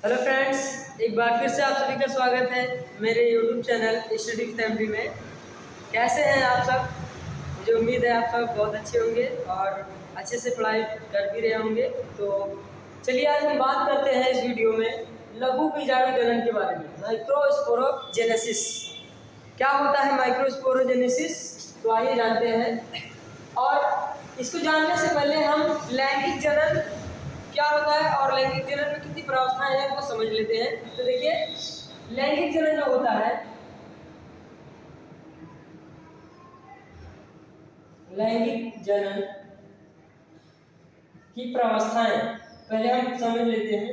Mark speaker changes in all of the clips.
Speaker 1: Hello friends, एक बार फिर से आप सभी का स्वागत है मेरे यूट्यूब चैनल स्टडी फैमिली में। कैसे हैं आप सब? मुझे उम्मीद है आप सब बहुत अच्छे होंगे और अच्छे से पढ़ाई कर भी रहे होंगे। तो चलिए आज हम बात करते हैं इस वीडियो में लघु बीजाणु जनन के बारे में, माइक्रोस्पोरोजेनेसिस। क्या होता है माइक्रोस्पोरोजेनेसिस? तो आइए जानते हैं। और इसको जानने से पहले हम लैंगिक जनन क्या होता है और लैंगिक जनन में कितनी प्रावस्थाएं हैं वो समझ लेते हैं। तो देखिए, लैंगिक जनन जो होता है, लैंगिक जनन की प्रावस्थाएं पहले हम समझ लेते हैं।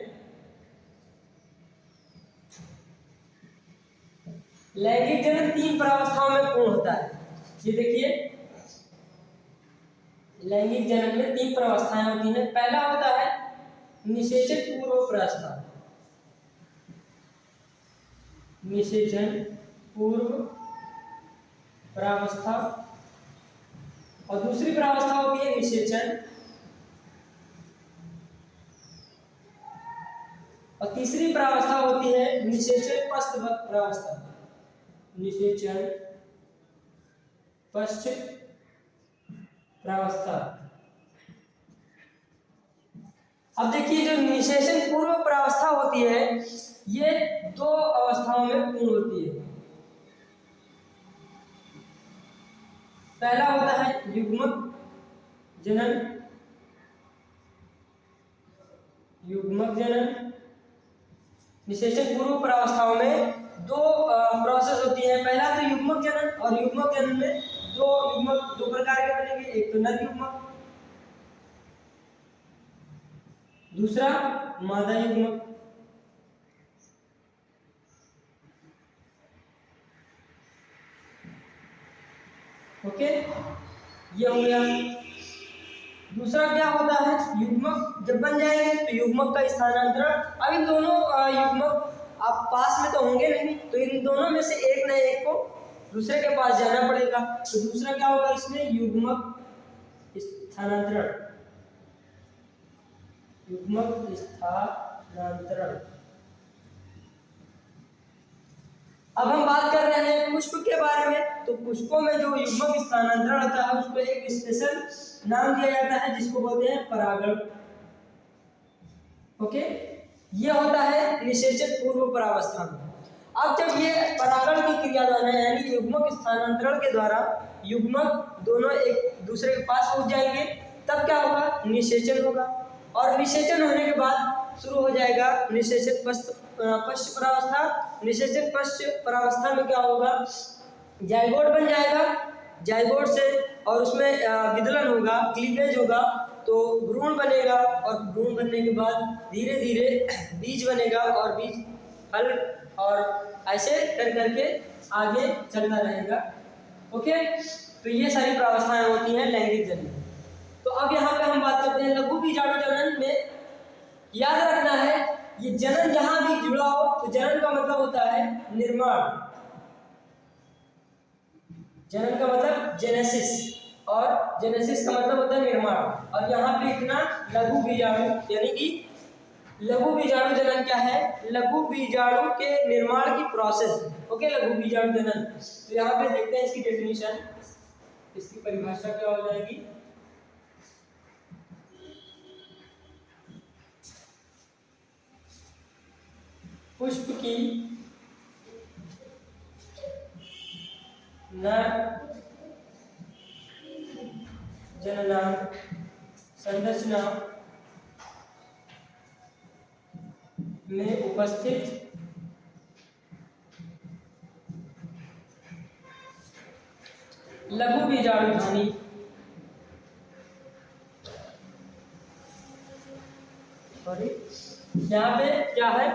Speaker 1: लैंगिक जनन 3 प्रावस्थाओं में पूर्ण होता है। ये देखिए, लैंगिक जनन में 3 प्रावस्थाएं होती हैं। पहला होता है निषेचन पूर्व प्रावस्था, निषेचन पूर्व प्रावस्था, और दूसरी प्रावस्था होती है निषेचन, और तीसरी प्रावस्था होती है निषेचन पश्च प्रावस्था, निषेचन पश्च प्रावस्था। अब देखिए, जो निषेचन पूर्व प्रावस्था होती है ये 2 अवस्थाओं में पूर्ण होती है। पहला होता है युग्मक जनन, युग्मक जनन। निषेचन पूर्व प्रावस्थाओं में 2 प्रोसेस होती है। पहला तो युग्मक जनन, और युग्मक जनन में 2 युग्मक 2 प्रकार के बनेंगे। एक तो नर युग्मक, दूसरा मादा युग्मक। ओके, ये हो गया। दूसरा क्या होता है, युग्मक जब बन जाएंगे तो युग्मक का स्थानांतरण। अब इन दोनों युग्मक आप पास में तो होंगे नहीं, तो इन दोनों में से एक न एक को दूसरे के पास जाना पड़ेगा। तो दूसरा क्या होगा इसमें, युग्मक स्थानांतरण, युग्मक स्थानांतरण। अब हम बात कर रहे हैं पुष्प के बारे में। तो पुष्पों में जो युग्मक स्थानांतरण होता है उसको एक स्पेशल नाम दिया जाता है जिसको बोलते हैं परागण। ओके, ये होता है निषेचन पूर्व परावस्था में। अब जब ये परागण की क्रिया द्वारा यानी युग्मक स्थानांतरण के द्वारा युग्मक दोनों एक दूसरे के पास पहुंच जाएंगे, तब क्या होगा, निषेचन होगा। और निषेचन होने के बाद शुरू हो जाएगा निषेचन पश्च परावस्था। निषेचन पश्च परावस्था में क्या होगा, जाइगोट बन जाएगा। जाइगोट से और उसमें विदलन होगा, क्लीवेज होगा, तो भ्रूण बनेगा, और भ्रूण बनने के बाद धीरे धीरे बीज बनेगा, और बीज फल, और ऐसे कर करके आगे चलता रहेगा। ओके, तो ये सारी प्रावस्थाएं होती हैं लैंगिक जनन। तो अब यहाँ पे हम बात करते हैं लघु बीजाणु जनन में। याद रखना है, ये जनन जहां भी जुड़ा हो तो जनन का मतलब होता है निर्माण। जनन का मतलब जेनेसिस, और जेनेसिस का मतलब होता है निर्माण। और यहाँ पे इतना लघु बीजाणु यानी कि लघु बीजाणु जनन क्या है, लघु बीजाणु के निर्माण की प्रोसेस। ओके, लघु बीजाणु जनन। तो यहाँ पे देखते हैं इसकी डेफिनेशन, इसकी परिभाषा क्या हो जाएगी। पुष्प की नर जनना संरचना में उपस्थित लघु बीजाणु ध्वनि सॉरी, यहाँ पे क्या है,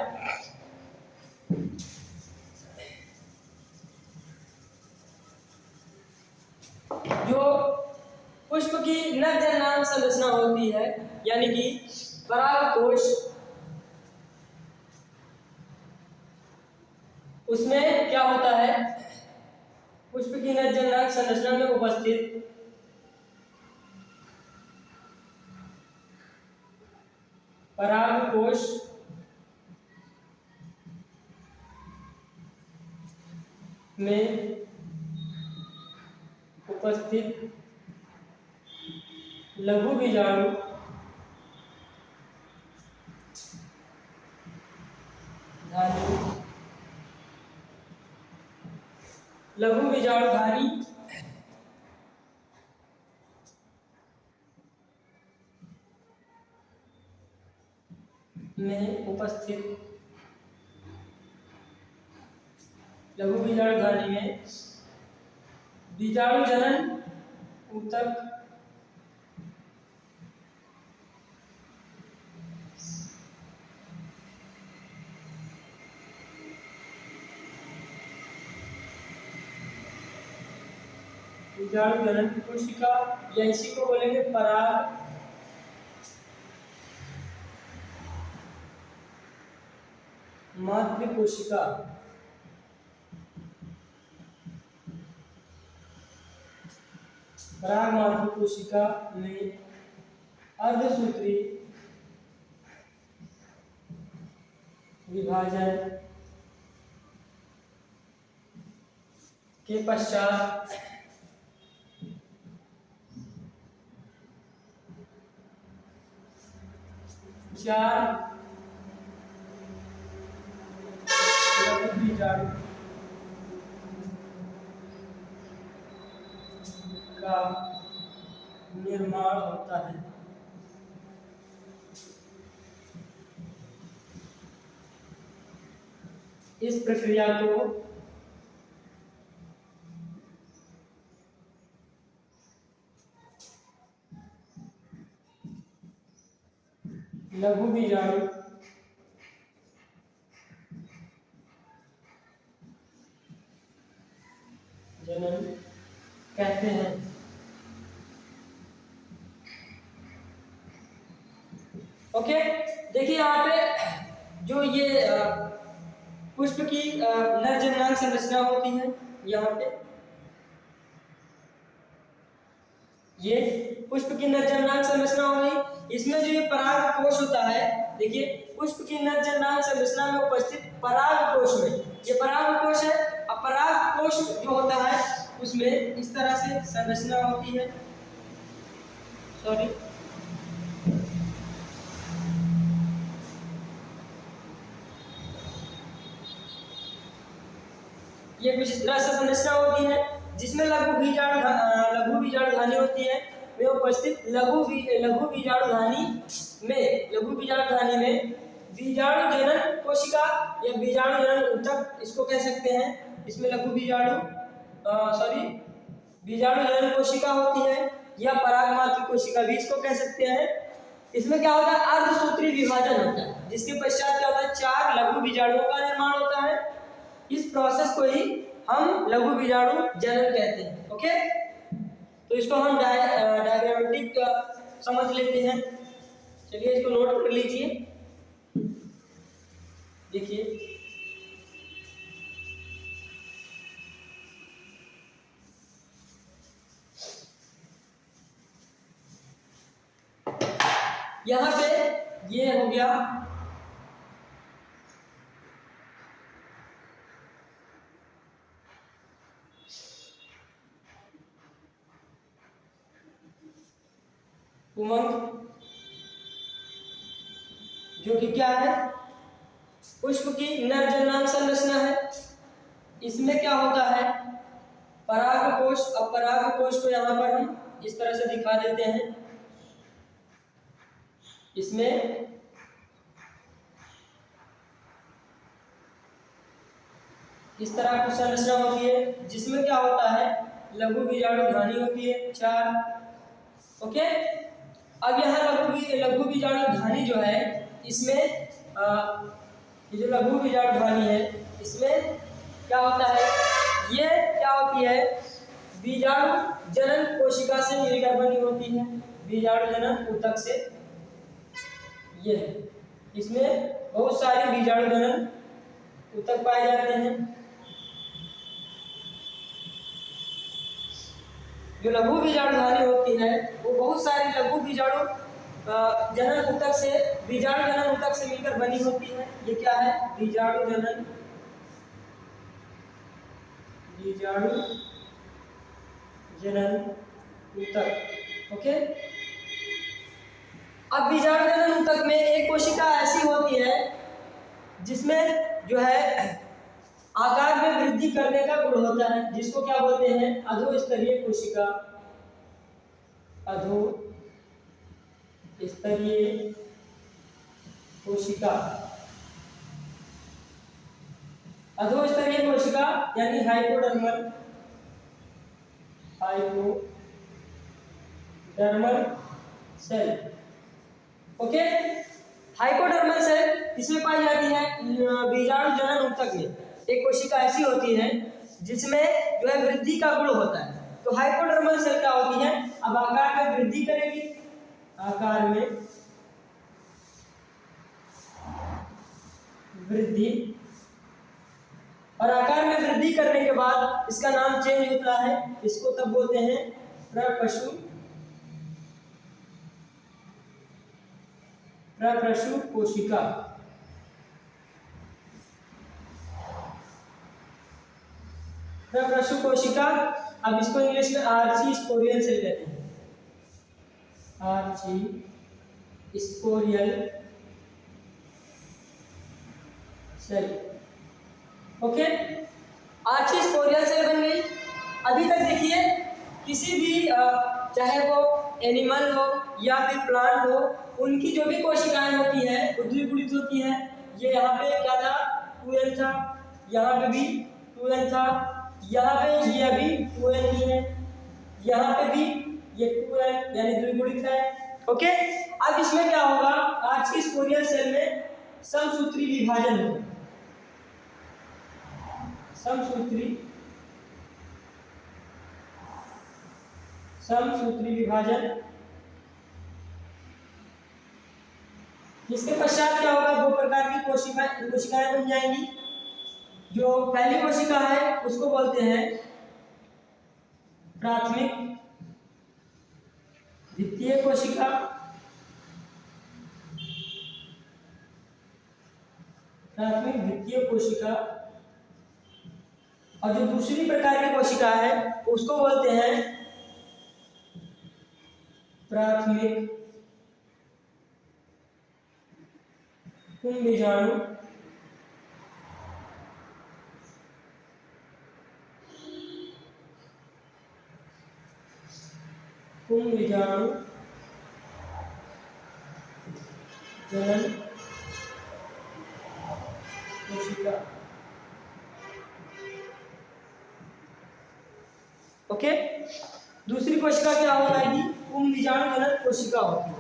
Speaker 1: जो पुष्प की नर जननांग संरचना होती है यानी कि परागकोश, उसमें क्या होता है, पुष्प की नर जननांग संरचना में उपस्थित परागकोश में उपस्थित लघु बीजाणु धानी लघु बीजाणुधानी में उपस्थित लघु बीजाणुधानी में बीजाणु जनन ऊतक बीजाणु जनन कोशिका या इसी को बोलेंगे पराग मातृ कोशिका। पराग मातृ कोशिका में अर्धसूत्री विभाजन के पश्चात चार लघु बीजाणु का निर्माण होता है। इस प्रक्रिया को लघु बीजाणु जनन कहते हैं। ओके, देखिए यहाँ पे जो ये पुष्प की नरजननांग संरचना होती है, यहाँ पे ये पुष्प की नरजननांग संरचना हो गई। इसमें जो ये पराग कोश होता है, देखिए पुष्प की नरजननांग संरचना में उपस्थित पराग कोश में ये पराग कोश है। अब पराग कोश जो होता है उसमें इस तरह से संरचना होती है। सॉरी, ये कुछ इस तरह से संरचना होती है जिसमें लघु बीजाणुधानी होती है। वे उपस्थित लघु बीजाणुधानी में बीजाणु जनन कोशिका या बीजाणु जनन ऊतक इसको कह सकते हैं। इसमें बीजाणु जनन कोशिका होती है या पराग मातृ कोशिका भी इसको कह सकते हैं। इसमें क्या होता है, अर्धसूत्री विभाजन होता है, जिसके पश्चात क्या होता है, चार लघु बीजाणुओं का निर्माण होता है। इस प्रोसेस को ही हम लघु बीजाणु जनन कहते हैं। ओके, तो इसको हम डायग्रामेटिक समझ लेते हैं। चलिए इसको नोट कर लीजिए। देखिए यहाँ पे ये हो गया उमंग, जो कि क्या है, पुष्प की नरजननांग संरचना है। इसमें क्या होता है, पराग कोश। अब पराग कोश को यहाँ पर हम इस तरह से दिखा देते हैं। इसमें इस तरह की संरचना होती है जिसमें क्या होता है, लघु बीजाणुधानी होती है, चार। ओके, अब यहाँ लघु बीजाणुधानी जो है, इसमें ये जो लघु बीजाणुधानी है इसमें क्या होता है, ये क्या होती है, बीजाणु जनन कोशिका से मिलकर बनी होती है। बीजाणु जनन ऊतक से ये है, इसमें बहुत सारे बीजाणु जनन ऊतक पाए जाते हैं। जो लघु बीजाणुधानी होती है वो बहुत सारे लघु बीजाणु जनन ऊतक से मिलकर बनी होती है। ये क्या है, बीजाणु जनन बीजाणु जनन ऊतक। ओके, अब बीजाणु जनन ऊतक में एक कोशिका ऐसी होती है जिसमें जो है आकार में वृद्धि करने का गुण होता है, जिसको क्या बोलते हैं? अधोस्तरीय कोशिका। अधोस्तरीय कोशिका, अधोस्तरीय कोशिका यानी hypodermal cell. Okay, hypodermal cell इसमें पाई जाती है बीजाणु जनन ऊतक में। एक कोशिका ऐसी होती है जिसमें जो है वृद्धि का गुण होता है। तो हाइपोडर्मल सेल क्या होती है? अब आकार में वृद्धि करेगी, आकार में वृद्धि, और आकार में वृद्धि करने के बाद इसका नाम चेंज होता है, इसको तब बोलते हैं प्रप्रशु कोशिका। प्रप्रशु कोशिका, अब इसको इंग्लिश में आर्ची स्पोरियल सेल कहते हैं। Archesporial cell. Okay, archesporial cell बन गई। अभी तक देखिए किसी भी चाहे वो एनिमल हो या फिर प्लांट हो, उनकी जो भी कोशिकाएं होती हैं वो द्विगुणित होती हैं। ये यहाँ पे क्या था? 2n था, यहाँ पे भी 2n था, यहाँ पे ये अभी 2n ही है, यहाँ पे भी ये 2n यानी द्विगुणित है। ओके, अब इसमें क्या होगा? आर्ची स्पोरियल सेल में समसूत्री विभाजन होगा। समसूत्री विभाजन, इसके पश्चात क्या होगा? दो प्रकार की कोशिकाएं बन जाएंगी। जो पहली कोशिका है उसको बोलते हैं प्राथमिक द्वितीय कोशिका, प्राथमिक द्वितीय कोशिका। और जो दूसरी प्रकार की कोशिका है उसको बोलते हैं प्राथमिक कुंभीजाणु जनन कोशिका। ओके, दूसरी कोशिका क्या हो जाएगी? कुंभीजाणु जनन कोशिका होती है।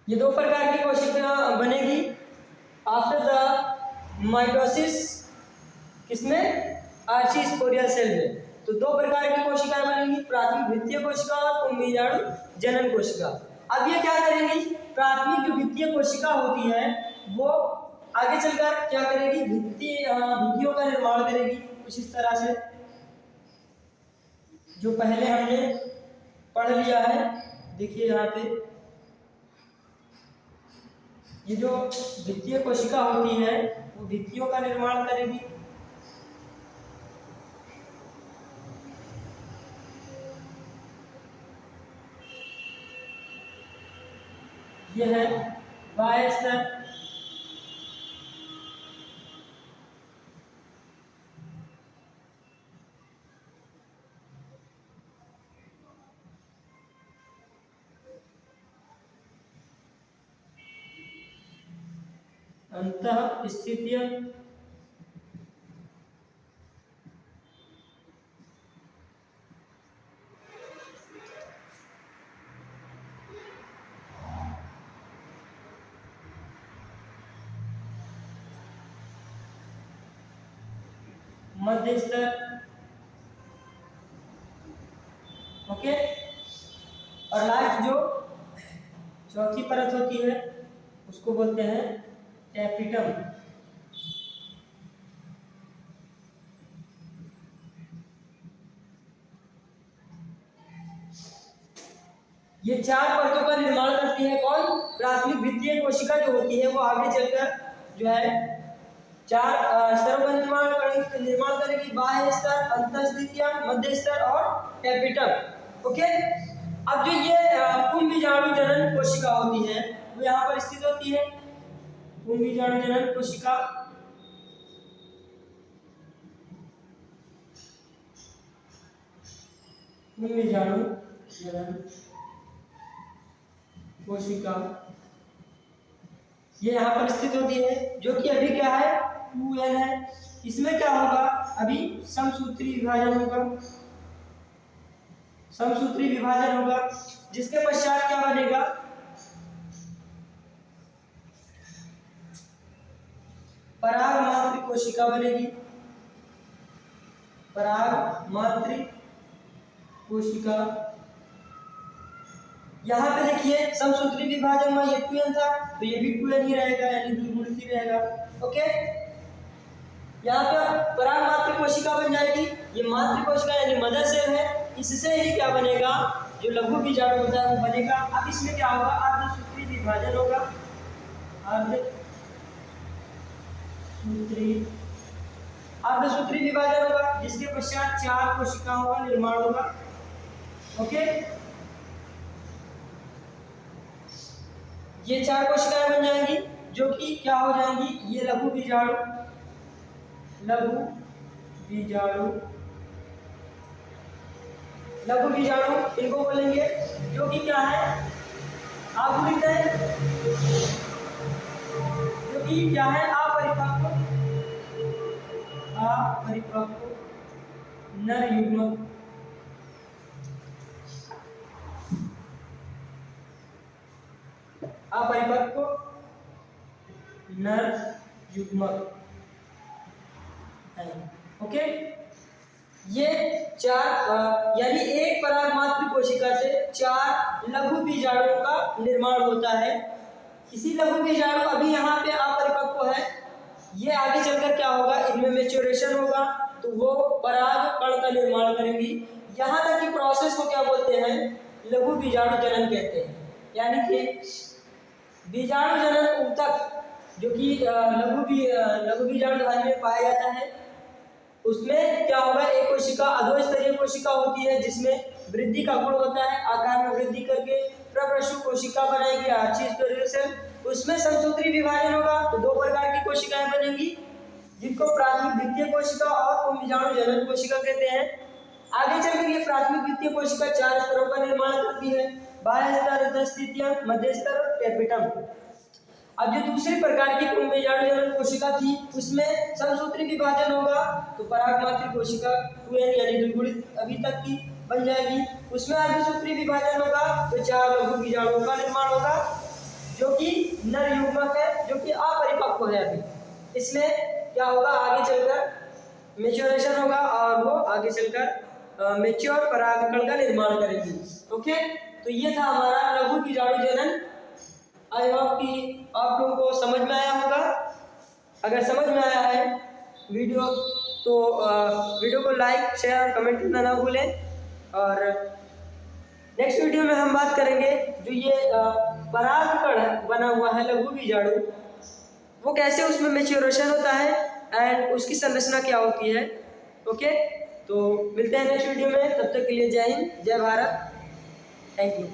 Speaker 1: ये दो प्रकार की कोशिका बनेगी आफ्टर द माइटोसिस। किसमें? आर्ची स्पोरियल सेल में। तो दो प्रकार की कोशिकाएं बनेंगी, प्राथमिक द्वितीय कोशिका और कुंभीजाणु जनन कोशिका। अब ये क्या करेंगी? प्राथमिक जो द्वितीय कोशिका होती है वो आगे चलकर क्या करेगी? भित्तियों का निर्माण करेगी कुछ इस तरह से, जो पहले हमने पढ़ लिया है। देखिए यहाँ पे ये जो द्वितीय कोशिका होती है वो भित्तियों का निर्माण करेगी। यह है बाह्य स्तर, अंतः स्थितिय, मध्य स्तर। ओके, और लास्ट जो चौथी परत होती है उसको बोलते हैं टैपिटम। ये 4 परतों का निर्माण करती है कौन? प्राथमिक भित्तीय कोशिका जो होती है वो आगे चलकर जो है 4 स्तरों का निर्माण करेगी। बाह्य स्तर, अंतःस्थितियां, मध्य स्तर और एपिटम। ओके, अब जो ये कुंभीजाणु जनन कोशिका होती है वो यहाँ पर स्थित होती है। कुंभीजाणु जनन कोशिका कुंभीजाणु जनन कोशिका ये यहाँ पर स्थित होती है, जो कि अभी क्या है 2n है। इसमें क्या होगा? अभी समसूत्री विभाजन होगा, समसूत्री विभाजन होगा, जिसके पश्चात क्या बनेगा? पराग मात्र कोशिका बनेगी। पराग मात्र कोशिका यहाँ पे देखिए समसूत्री विभाजन में ये 2n था तो ये भी 2n ही रहेगा, यानी द्विगुणित ही रहेगा। ओके, यहाँ पे पराग मात्र कोशिका बन जाएगी। ये मात्र कोशिका यानी मदर सेल है, इससे ही क्या बनेगा? जो लघु बीजाणु होता है वो बनेगा। अब इसमें क्या होगा? अर्धसूत्री विभाजन होगा, अर्धसूत्री विभाजन होगा, जिसके पश्चात 4 कोशिकाओं का निर्माण होगा। ओके, ये 4 कोशिकाएं बन जाएंगी, जो कि क्या हो जाएंगी? ये लघु बीजाणु, लघु बीजाणु, लघु बीजाणु इनको बोलेंगे, जो कि क्या है? अगुणित है, जो कि क्या है? अपरिपक्व, अपरिपक्व नर युग्मक, अपरिपक्व नर युग्मक है। ओके, ये 4 यानी एक पराग मात्र कोशिका से 4 लघु बीजाणुओं का निर्माण होता है। इसी लघु बीजाणु अभी यहाँ पे अपरिपक्व है, ये आगे चलकर क्या होगा? इनमें मैच्योरेशन होगा तो वो पराग कण का निर्माण करेंगी। यहाँ तक की प्रोसेस को क्या बोलते हैं? लघु बीजाणु जनन कहते हैं। यानी कि बीजाणु जनन ऊतक जो कि लघु बीजाणु धानी में पाया जाता है, उसमें क्या होगा? एक कोशिका अधोस्तरीय कोशिका होती है जिसमें वृद्धि का गुण होता है, आकार में वृद्धि करके प्रप्रशु कोशिका बनाएगी आर्चीस्पेरोसेल। उसमें समसूत्री विभाजन होगा तो 2 प्रकार की कोशिकाएं बनेंगी, जिनको प्राथमिक द्वितीय कोशिका और कुंभीजाणु जनन कोशिका कहते हैं। आगे चलकर ये प्राथमिक द्वितीय कोशिका 4 स्तरों का निर्माण करती है, बाह्य स्तर, अंतःस्थितियां, मध्य स्तर और एपिटम। अब जो दूसरी प्रकार की कुंभीजाणु जनन कोशिका थी उसमें समसूत्री विभाजन होगा तो पराग मात्र कोशिका 2n यानी द्विगुणित अभी तक की बन जाएगी। उसमें अर्धसूत्री विभाजन होगा तो 4 लघु बीजाणुओं का निर्माण होगा, जो कि नर युग्मक है, जो कि अपरिपक्व है अभी। इसमें क्या होगा? आगे चलकर मैच्योरेशन होगा और वो आगे चलकर मैच्योर परागकण का निर्माण करेगी। ओके, तो ये था हमारा लघु बीजाणु जनन। आई होप कि आप लोगों को समझ में आया होगा। अगर समझ में आया है वीडियो तो वीडियो को लाइक, शेयर और कमेंट करना ना भूलें। और नेक्स्ट वीडियो में हम बात करेंगे जो ये परागकण बना हुआ है लघु बीजाणु, वो कैसे उसमें मैच्योरेशन होता है एंड उसकी संरचना क्या होती है। ओके, तो मिलते हैं नेक्स्ट वीडियो में, तब तक के लिए जय हिंद, जय भारत, थैंक यू।